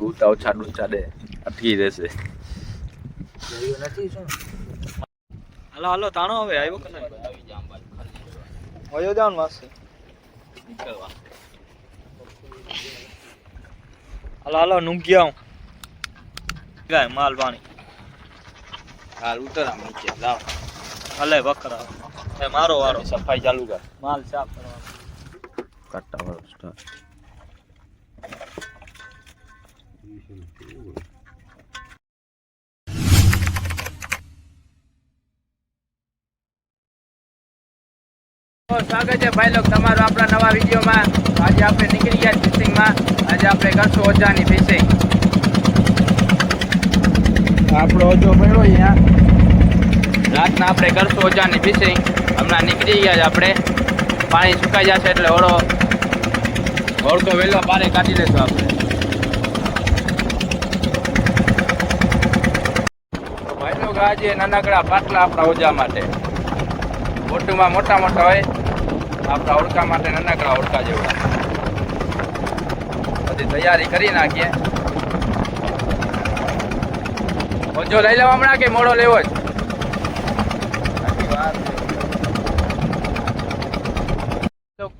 ઊતા ઓછા ડૂચા દે અટકી રહેશે. હાલો હાલો તાણો હવે આવ્યો કે નહીં? આવી જામ બાજુ વયો જાવ ને વાસે નીકળવા. હાલો હાલો નુંગિયા ગાય માલ પાણી હાલ ઉતરા નીચે લાવ હલે બકરા એ મારો વારો સફાઈ ચાલુ કર માલ સાફ કરવાનો કટ્ટા વાળો સ્ટાર્ટ. સ્વાગત છે ભાઈ લોક તમારું આપણા નવા વિડીયોમાં. આજે આપણે નીકળી ગયા ફિશિંગમાં. આજે આપણે કરશું ઓજાની ફિશિંગ. આપણો ઓજો પડ્યો અહીંયા રાતના આપણે કરશું ઓજાની ફિશિંગ. હમણાં નીકળી ગયા આપણે પાણી સુકાઈ જશે એટલે ઓળકો વહેલો પારે કાઢી લેશું આપણે. ભાઈ લોક આજે નાનકડા પાટલા આપણા ઓજા માટે મોટુંમાં મોટા મોટા હોય આપણા ઓળકા માટે નાનકડા ઓળકા જેવડા. બધી તૈયારી કરી નાખીએ. ઓજો લઈ લેવા હમણાં કે મોડો લેવો જ?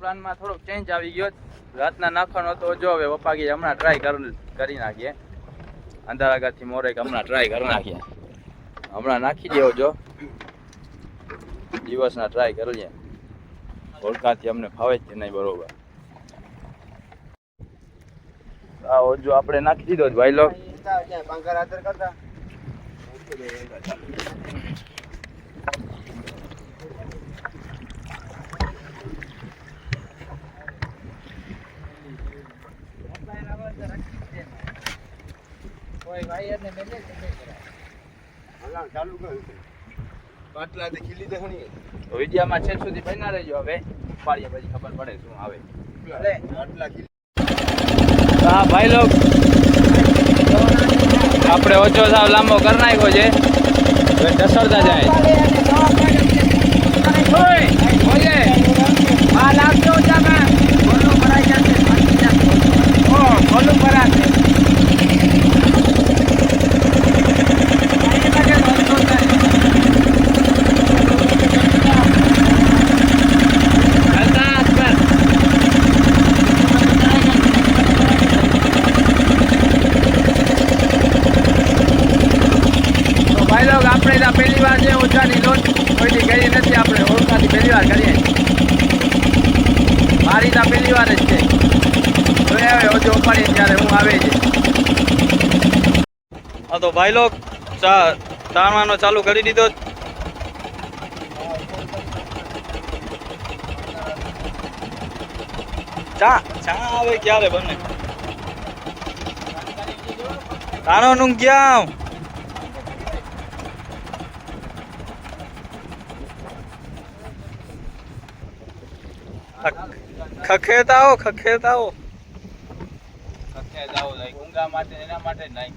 પ્લાનમાં થોડોક ચેન્જ આવી ગયો. રાતના નાખવાનો હતો ઓજો, હવે વપાગી હમણાં ટ્રાય કરી નાખીએ. અંધારાગાથી મોરે હમણાં ટ્રાય કરી નાખીએ. હમણાં નાખી દેવો જો દિવસના ટ્રાય કરીએ. ઓળખાથી અમને ફાવે જ નહીં બરોબર. આ ઓજો આપણે નાખી દીધો જ ભાઈ લોક. વિડીયોમાં છેલ્લે સુધી બન્યા રહેજો. હવે ઉપાડીએ પછી ખબર પડે શું આવે. હા ભાઈ લોક આપણે ઓછો સાવ લાંબો કરી નાખ્યો છે. હવે ઢસડતા જાય. પહેલી વાર છે ઓછાની લોટ કોઈથી કરી નથી. આપણે ઓળખાથી પહેલી વાર કરીએ. મારી તો પહેલી વાર જ છે. જોઈએ હવે ઓછો ઉપાડીએ ત્યારે હું આવે છે. હા તો ભાઈ લોક તાણવાનો ચાલુ કરી દીધો. ચા આવે ક્યારે બને? તાણો નું ક્યાં ખખેતાઓ ઊંઘા માટે એના માટે નહીં.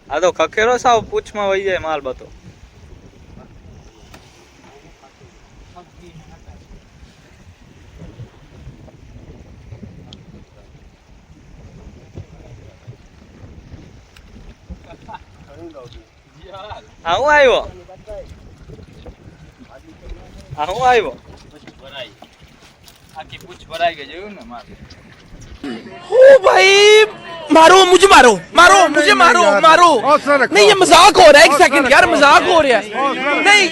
આ તો ખખેરો સાવ પૂછમાં વહી જાય માલ બતો. હું આવ્યો આખી પૂછ ભરાઈ ગઈ. જોયું ને મારે ओ भाई मारो मुझे मारो नहीं ये मजाक हो रहा है. एक सेकंड यार मजाक हो रहा है. नहीं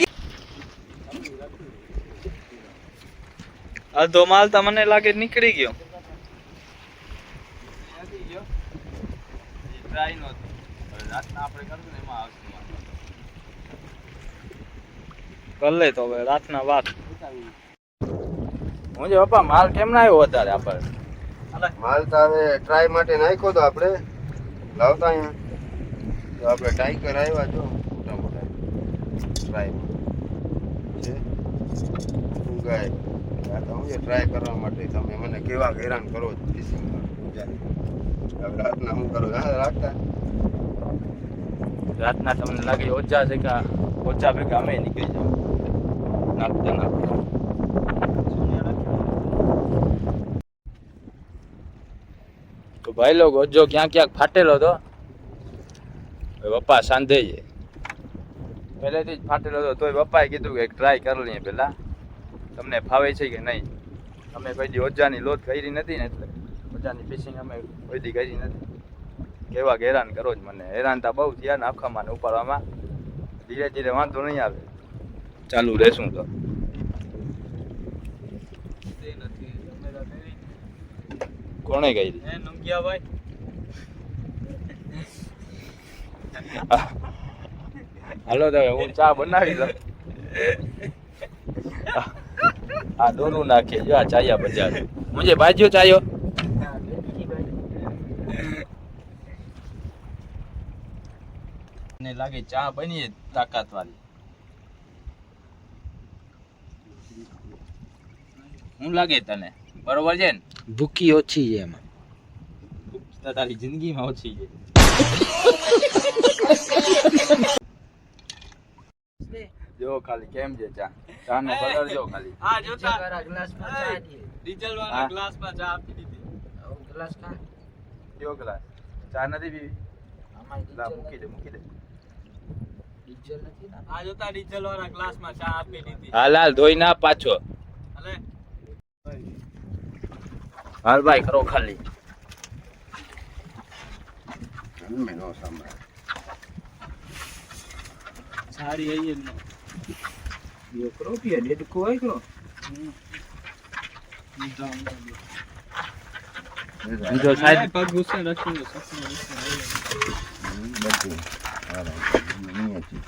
અડધો માલ તો મને લાગે નીકળી ગયો. કર લે તો હવે રાતના વાત. હું જે પપ્પા માલ કેમ ના આવ્યો વધારે આપણે? માલ તો હવે ટ્રાય માટે નાખ્યો તો આપણે લાવતા અહીંયા તો આપણે ટાઈગર આવ્યા જો મોટા મોટા ટ્રાય છે ગાય. આ તો હું ટ્રાય કરવા માટે તમે મને કેવા હેરાન કરો ફિશિંગમાં. હવે રાતના શું કરો રાખતા રાતના તમને લાગે ઓછા છે કે ઓછા ભેગા અમે નીકળી જાવ નાખતા. તો ભાઈ લોકો જો ક્યાંક ક્યાંક ફાટેલો હતો, પપ્પા સાંધે છે પહેલેથી જ ફાટેલો હતો, તોય પપ્પાએ કીધું કે ટ્રાય કરી લઈએ પેલા તમને ફાવે છે કે નહીં. અમે કોઈ દી ઓજાની લોટ કરી નથી ને, એટલે ઓજાની ફિશિંગ અમે કોઈ દી કરી નથી. કેવા હેરાન કરો જ મને, હેરાન તો બહુ થયા ને આખામાં ને ઉપાડવામાં. ધીરે ધીરે વાંધો નહીં આવે, ચાલુ રહેશું તો. કોણે કરી? હાલો તો હું ચા બનાવી દઉં. આ દોરું નાખે જો, આ ચાયા બજાર મુજે બાજ્યો ચાયો. મને લાગે ચા બની તાકાત વાળી. શું લાગે તને? બરોબર છે ને? ભૂકી ઓછી છે એમાં. તારી જિંદગીમાં ઓછી છે. જો ખાલી કેમ છે ચા, ચા નો કલર જો ખાલી. આ જોતા ગ્લાસમાં ચા દે. ડીઝલ વાળા ગ્લાસમાં ચા આપી દીધી. ગ્લાસ કા કયો ગ્લાસ? ચા નથી પીવી? આમાં લા મૂકી દે, મૂકી દે. ડીઝલ નથી ના. આ જોતા ડીઝલ વાળા ગ્લાસમાં ચા આપી દીધી. હાલ હાલ ધોઈ ના પાછો. હાલે હાલ ભાઈ કરો ખાલી. મેં નો સાંભળે. સારી આઈ ને યો કરો પીએ ડેડ કો હોય કરો. બીજો સાહેબ પગ ગુસ્સે રાખીને બધું નહીં હતી.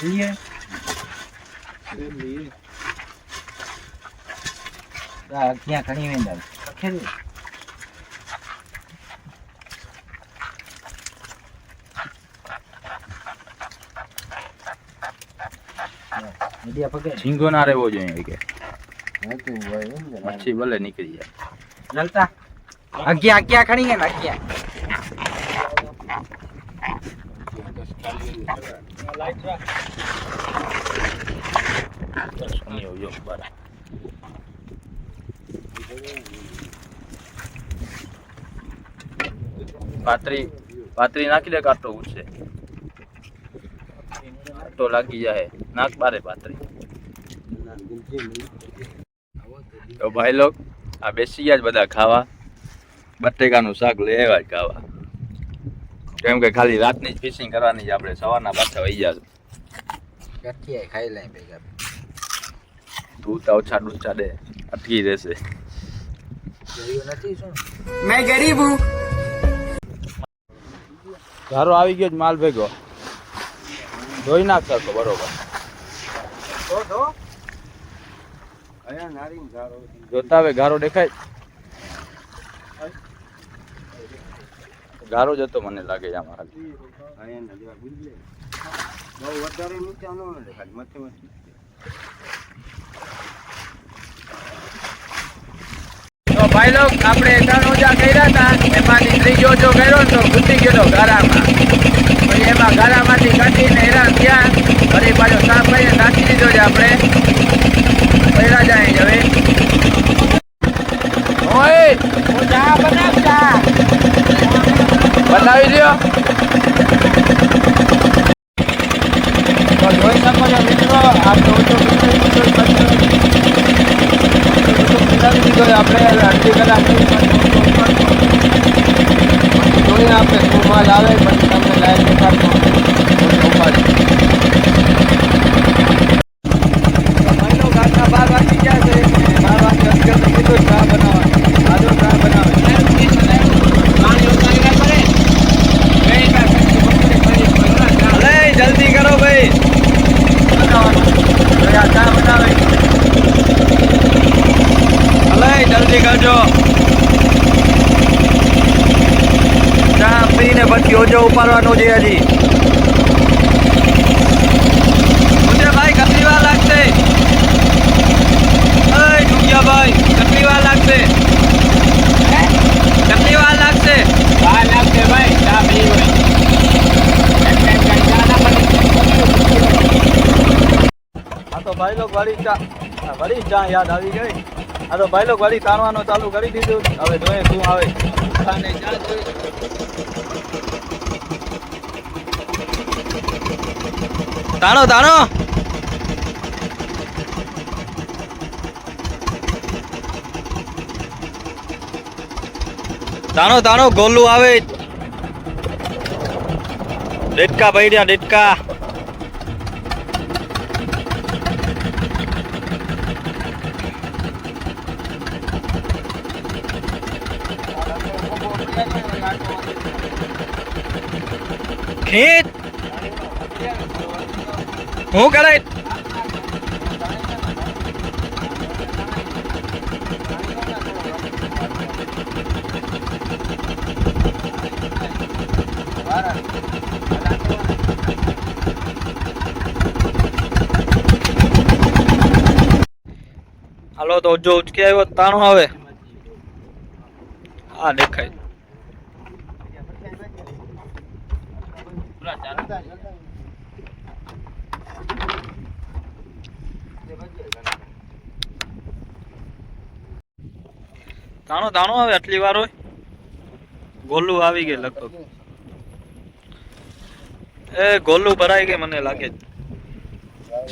લીએ આ ક્યાં ઘણી વેંદા ખેલ. મીડિયા પગે ઝીંગો ના રહેવો જોઈએ કે હતું હોય એમ ને. મચ્છી ભલે નીકળી જાય. જલતા અગ્યા અગ્યા ખણી ગયા ને અગ્યા. સુનિયો યો બરા. પાતરી નાખી દે, કાંટો ઉઠશે. કાંટો લાગી જાય, નાક બારે પાતરી. તો ભાઈ લોક આ બેસી ગયા જ બધા ખાવા. બટેકાનું શાક લઈ આવ્યા જ ખાવા, કેમ કે ખાલી રાતની જ ફિશિંગ કરવાની છે આપણે. સવારના પાછા વહી જશું. ગઠિયા ખાઈ લઈ ભેગા. ધૂતા ઓછા ડૂચા દે, અટકી રહેશે. જોયું નથી શું? मैं गरीब हूँ। ગારો આવી ગયો જ માલ ભેગો. ધોઈ નાખશો તો બરોબર. અહીંયા નારિંગ ઝાડો. જોતા હવે ગારો દેખાય. ગારો જ હતો મને લાગે છે આમાં ખાલી. અહીંયા નજર બુજલે. બહુ વધારે નીચે ન દેખાય, મથે મથે. તો ભાઈ લોક આપણે 3 ઓજા કર્યા હતા, એમાંથી ત્રીજો ઓજો કર્યો તો ઘૂસી ગયો ગારામાં. પછી એમાં ગારામાંથી કાઢીને હેરાન થયા. ફરી પાછો સાફ કરીને નાખી દીધો છે આપણે. પહેલા જાય હવે ઓય હું ચા બનાવતા બનાવી લ્યો. તો જોઈ શકો છો મિત્રો, આપણે ઓછો આપણે અડધી કલાક જોઈએ આપણે શું માલ આવે, પછી તમને લાઈવ દેખાડતો. મહિનો ઘાટના 12 વાગી ગયા છે. 12 વાગે અગિયાર કીધું ચા બનાવવા. આજો ચા બનાવે. જલ્દી કરો ભાઈ, ચા બનાવે. જલ્દી કરજો. ચા પીને પછી ઓજો ઉપાડવાનો છે હજી. ભાઈ કેટલી વાર લાગશે? ભાઈ કેટલી વાર લાગશે? કેટલી વાર લાગશે? વાર લાગશે ભાઈ, ચા પી હોય. હા તો ભાઈ લોકો વાળી ચા વળી ચા યાદ આવી ગઈ. આ તો ભાઈ લોક વળી તાણવાનું ચાલુ કરી દીધું. હવે જોઈએ શું આવે. ચાને ચા જોઈ. તાણો તાણો તાણો તાણો ગોલું આવે. ડેટકા પૈડ્યા ડેટકા. ખેત હું કરે હાલો તો જો ઉચકી આવ્યો તાણો આવે. હા દેખાય. તાણો તાણો આવે આટલી વાર હોય. ગોલું આવી ગઈ લગભગ. એ ગોલું ભરાઈ ગઈ મને લાગે.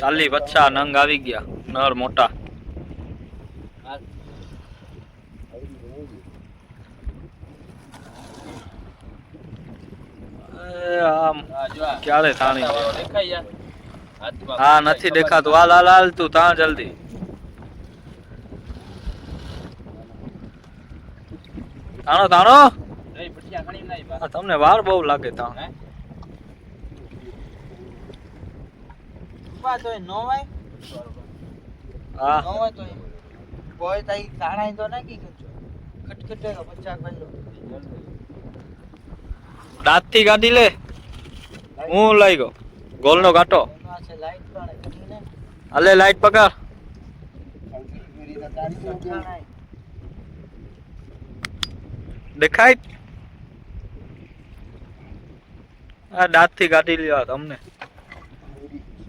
40-50 નંગ આવી ગયા નર મોટા. આમ ક્યારે તાણી હા નથી દેખાતું. હાલ હાલ હાલ તું તાણ જલ્દી. તાણો તાણો તમને વાર બહુ લાગે. તાણ હા દાંત થી ગાડી લે. હું લઈ ગયો ગોલ નો કાંટો. અલે લાઈટ પકડ. દેખાય આ દાંત થી ગાડી લેવા તમને.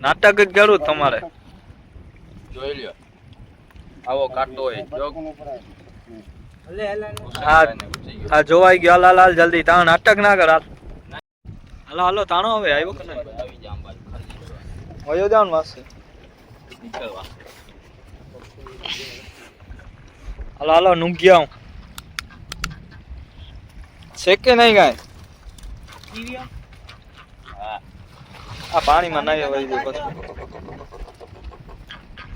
નાટક જ કરું તમારે. જોઈ લ્યો આવો કાટો હોય જો. હા જોવાઈ ગયો. હાલ હાલ જલ્દી. તાણ નાટક ના કર. હાલો હાલો તાણો હવે આવ્યો કે નહીં. આવી જામ બાજુ વયો જાવ ને વાસે. નીકળવા હાલો હાલો નુંગ્યા હું છે કે નહીં કાંઈ. આ પાણીમાં નહીં વહી ગયું પછી.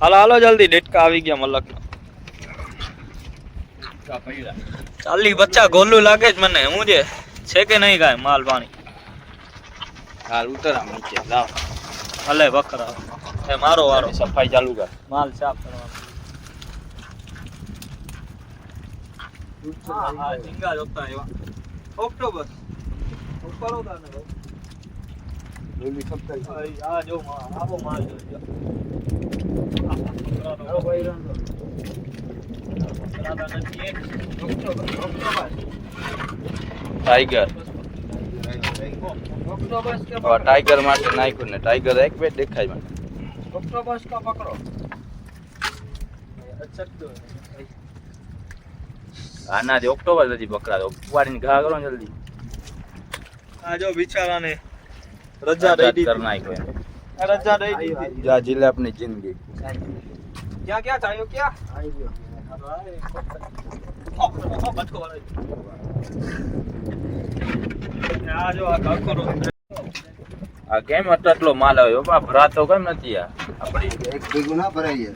હાલો હાલો જલ્દી. ડેટકા આવી ગયા મલક. 40-50 ગોલું લાગે જ મને. હું જે છે કે નહીં કાંઈ માલ પાણી. હાલ ઉતર આમ નીચે લાવ. હલે બકરા એ મારો વારો. સફાઈ ચાલુ કર. માલ સાફ કરવાનો. હા હા ઝીંગા જોતા એવા. ઓક્ટોબર ઉપર ઉતાર ને આ જો આવો માલ જોજો. આ ભાઈ રંગો ટાઈગર ટાઈગર માટે નાખ્યું ને. ટાઈગર એક બે દેખાય મને. ઓક્ટોબસ કા પકડો. આના જે ઓક્ટોબર નથી પકડાતો. ઉપાડીને ઘા કરો ને જલ્દી. આ જો બિચારાને રજા દઈ દીધી. કર નાખ્યો એને. રજા દઈ દીધી. જા જીલાપની જિંદગી. ક્યાં ક્યાં ચાલ્યો ક્યાં આવી ગયો. આ જો આ કાકરો. આ કેમ આટલો માલ આવ્યો બાપા. ભરાતો કેમ નથી આ આપડી. એક ભેગું ના ભરાઈ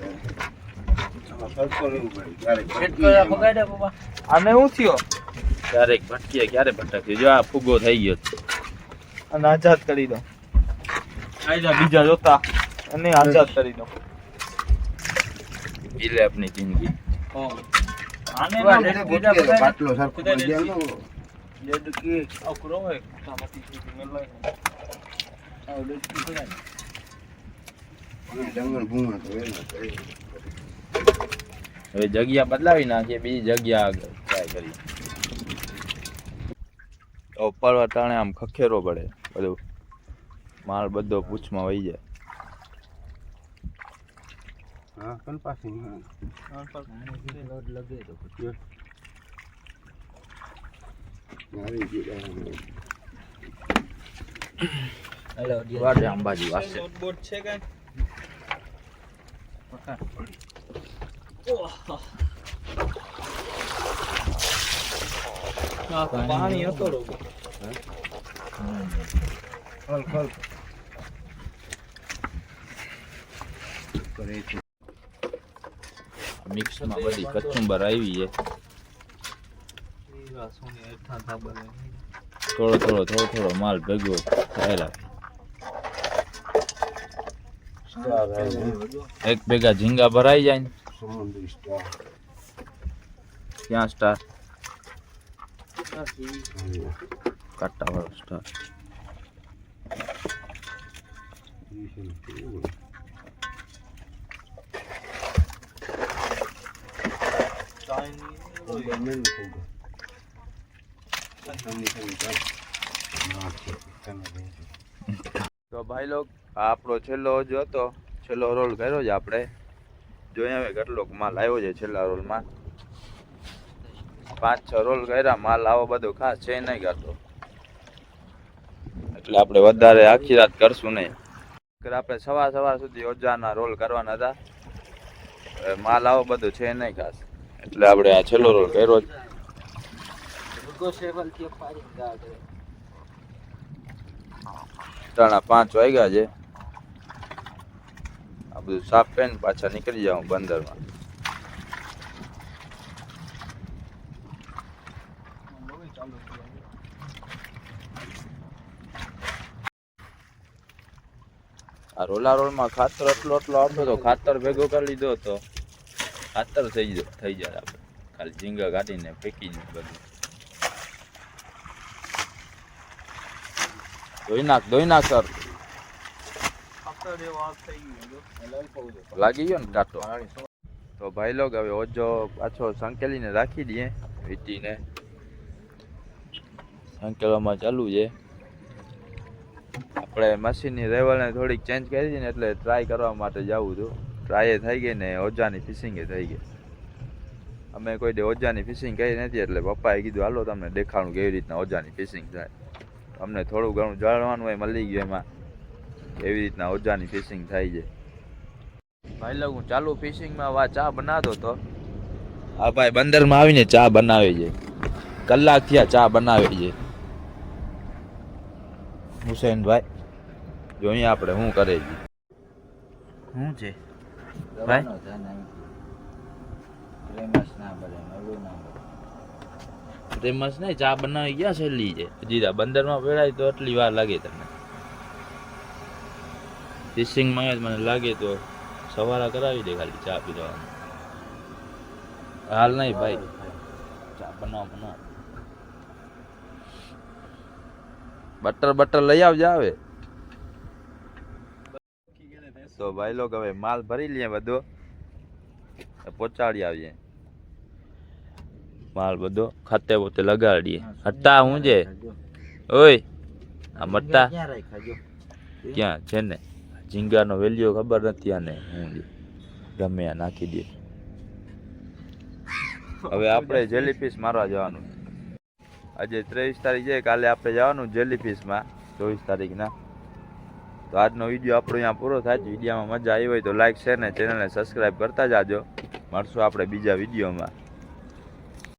આને શું થયો. ક્યારેક ભટકીએ ક્યારે ભટકીએ. જો આ ફુગો થઈ ગયો. અને આઝાદ કરી દો. આજા બીજા જોતા અને આઝાદ કરી દો. જીલાપની જિંદગી. આને પાટલો સરખો કરી દેવાનો. ડેડકી અકરો હોય તામાંથી મેલ લઈને આ ડેડકી પડાય. જંગલ ભૂમા તો એનો હવે જગ્યા બદલાવી નાખીએ. બીજી જગ્યા આગળ ટ્રાય કરી. તો પડવા ટાણે આમ ખખેરો પડે. બધું માલ બધો પૂછમાં વહી જાય. હા કન પાછી મારી ગઈ વાડે અંબાજી વાસે બોટ છે કઈ પાણી હતો ખોલ ખોલ કરે છે મિક્સમાં બધી કચુંબર આવી છે થોડો માલ ભેગો થયેલા સ્ટાર એક ભેગા ઝીંગા ભરાઈ જાય ને સમુદ્રી સ્ટાર ક્યાં સ્ટાર કાંટા વાળો સ્ટાર તો ભાઈ લોક આ આપણો છેલ્લો હજુ હતો છેલ્લો રોલ કર્યો છે આપણે જોઈએ હવે કેટલો માલ આવ્યો છે છેલ્લા રોલમાં 5-6 રોલ કર્યા માલ આવો બધો ખાસ છે નહીં કરતો એટલે આપણે વધારે આખી રાત કરશું નહીં આપણે સવાર સુધી ઓજાના રોલ કરવાના હતા માલ આવો બધો છે નહીં ખાસ એટલે આપણે આ છેલ્લો રોલ કર્યો જ તાણા 5 વાગ્યા છે આ બધું સાફ કરીને પાછા નીકળી જાઉં બંદરમાં આ રોલા રોલમાં ખાતર એટલો આવતો હતો ખાતર ભેગો કરી લીધો હતો ખાતર થઈ જાય આપણે ખાલી ઝીંગા કાઢીને ફેંકી દીધું બધું ધોઈ નાખ સર લાગી ગયો ને કાંટો તો ભાઈ લોગ હવે ઓજો પાછો સંકેલીને રાખી દઈએ વીટીને સંકેલવામાં ચાલુ છે આપણે મશીનની રેવલને થોડીક ચેન્જ કરી હતી ને એટલે ટ્રાય કરવા માટે જવું હતું ટ્રાય થઈ ગઈ ને ઓજાની ફિશિંગ થઈ ગઈ અમે કોઈ દે ઓજાની ફિશિંગ કરી નથી એટલે પપ્પાએ કીધું હાલો તમને દેખાડું કેવી રીતના ઓજાની ફિશિંગ થાય અમને થોડું ઘણું જાણવાનું હોય મળી ગયું એમાં એવી રીતના ઓજાની ફિશિંગ થાય છે ભાઈ લોકો હું ચાલુ ફિશિંગમાં વા ચા બનાવતો હતો આ ભાઈ બંદરમાં આવીને ચા બનાવે છે કલાક થયા ચા બનાવે છે હુસેનભાઈ જોઈએ આપણે શું કરે છે શું છે ભાઈ ફેમસ નહીં ચા બનાવી ગયા છેલ્લી છે હજી બંદરમાં વેળાય તો એટલી વાર લાગે તમને ફિશિંગમાં મને લાગે તો સવારા કરાવી દે ખાલી ચા પીવાનું હાલ નહીં ભાઈ ચા બનાવો બટર લઈ આવજે આવે તો ભાઈ લોક હવે માલ ભરી લઈએ બધો પહોંચાડી આવીએ માલ બધો ખાતે પોતે લગાડીએ હટ્ટા હું છે ઓય આ મટ્ટા ક્યાં છે ને ઝીંગાનો વેલ્યુ ખબર નથી આને હું છે ગમે આ નાખી દે હવે આપણે જેલીફિશ મારવા જવાનું આજે 23 તારીખ છે કાલે આપણે જવાનું જેલીફિશમાં 24 તારીખના તો આજનો વિડીયો આપણો અહીંયા પૂરો થાય છે વિડીયોમાં મજા આવી હોય તો લાઈક શેર ને ચેનલને સબસ્ક્રાઈબ કરતા જાજો મળશું આપણે બીજા વિડીયોમાં